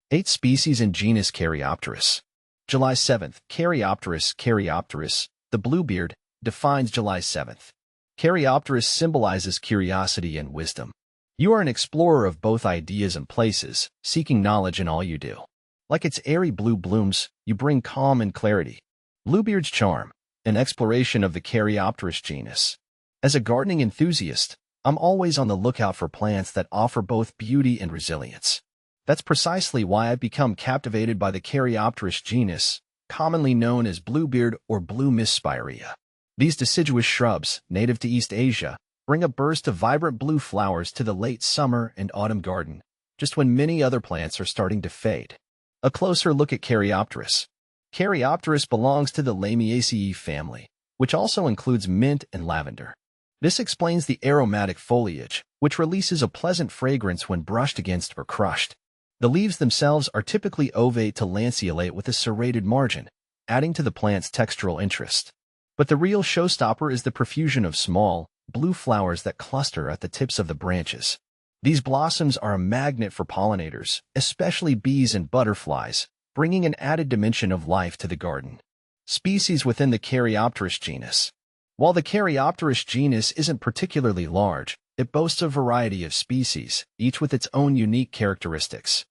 8 species in genus Caryopteris. July 7th, Caryopteris, the bluebeard, defines July 7th. Caryopteris symbolizes curiosity and wisdom. You are an explorer of both ideas and places, seeking knowledge in all you do. Like its airy blue blooms, you bring calm and clarity. Bluebeard's charm, an exploration of the Caryopteris genus. As a gardening enthusiast, I'm always on the lookout for plants that offer both beauty and resilience. That's precisely why I've become captivated by the Caryopteris genus, commonly known as bluebeard or blue mist spirea. These deciduous shrubs, native to East Asia, bring a burst of vibrant blue flowers to the late summer and autumn garden, just when many other plants are starting to fade. A closer look at Caryopteris. Caryopteris belongs to the Lamiaceae family, which also includes mint and lavender. This explains the aromatic foliage, which releases a pleasant fragrance when brushed against or crushed. The leaves themselves are typically ovate to lanceolate with a serrated margin, adding to the plant's textural interest. But the real showstopper is the profusion of small, blue flowers that cluster at the tips of the branches. These blossoms are a magnet for pollinators, especially bees and butterflies, bringing an added dimension of life to the garden. Species within the Caryopteris genus. While the Caryopteris genus isn't particularly large, it boasts a variety of species, each with its own unique characteristics.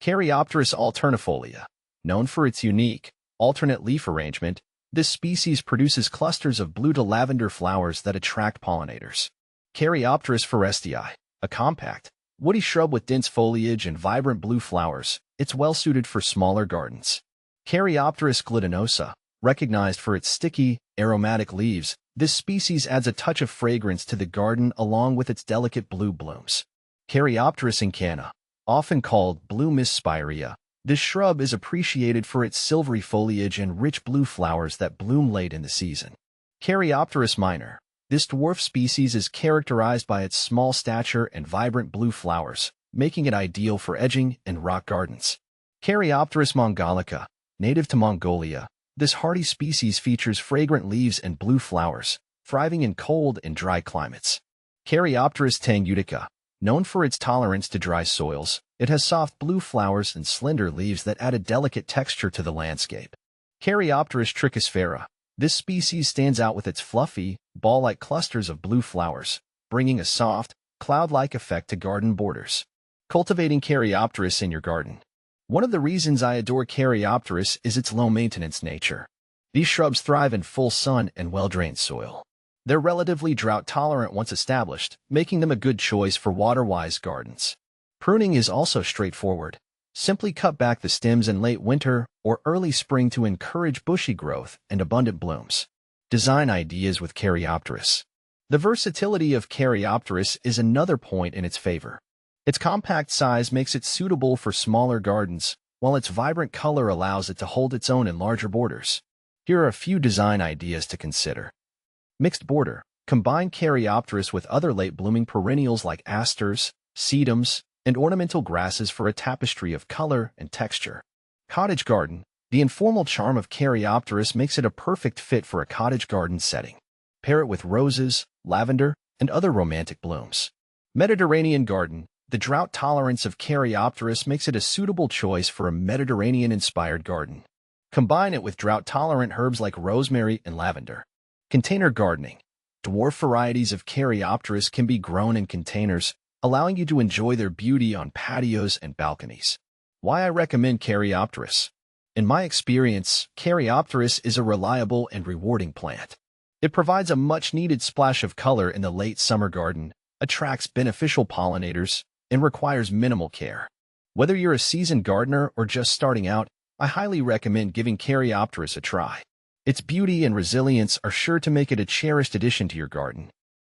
Caryopteris alternifolia. Known for its unique, alternate leaf arrangement, this species produces clusters of blue to lavender flowers that attract pollinators. Caryopteris forestii. A compact, woody shrub with dense foliage and vibrant blue flowers, it's well-suited for smaller gardens. Caryopteris glutinosa. Recognized for its sticky, aromatic leaves, this species adds a touch of fragrance to the garden along with its delicate blue blooms. Caryopteris incana. Often called blue mist spirea, this shrub is appreciated for its silvery foliage and rich blue flowers that bloom late in the season. Caryopteris minor. This dwarf species is characterized by its small stature and vibrant blue flowers, making it ideal for edging and rock gardens. Caryopteris mongolica. Native to Mongolia, this hardy species features fragrant leaves and blue flowers, thriving in cold and dry climates. Caryopteris tangutica. Known for its tolerance to dry soils, it has soft blue flowers and slender leaves that add a delicate texture to the landscape. Caryopteris trichosphaera. This species stands out with its fluffy, ball-like clusters of blue flowers, bringing a soft, cloud-like effect to garden borders. Cultivating Caryopteris in your garden. One of the reasons I adore Caryopteris is its low-maintenance nature. These shrubs thrive in full sun and well-drained soil. They're relatively drought-tolerant once established, making them a good choice for water-wise gardens. Pruning is also straightforward. Simply cut back the stems in late winter or early spring to encourage bushy growth and abundant blooms. Design ideas with Caryopteris. The versatility of Caryopteris is another point in its favor. Its compact size makes it suitable for smaller gardens, while its vibrant color allows it to hold its own in larger borders. Here are a few design ideas to consider. Mixed border. Combine Caryopteris with other late-blooming perennials like asters, sedums, and ornamental grasses for a tapestry of color and texture. Cottage garden. The informal charm of Caryopteris makes it a perfect fit for a cottage garden setting. Pair it with roses, lavender, and other romantic blooms. Mediterranean garden. The drought tolerance of Caryopteris makes it a suitable choice for a Mediterranean-inspired garden. Combine it with drought-tolerant herbs like rosemary and lavender. Container gardening. Dwarf varieties of Caryopteris can be grown in containers, allowing you to enjoy their beauty on patios and balconies. Why I recommend Caryopteris. In my experience, Caryopteris is a reliable and rewarding plant. It provides a much-needed splash of color in the late summer garden, attracts beneficial pollinators, and requires minimal care. Whether you're a seasoned gardener or just starting out, I highly recommend giving Caryopteris a try. Its beauty and resilience are sure to make it a cherished addition to your garden.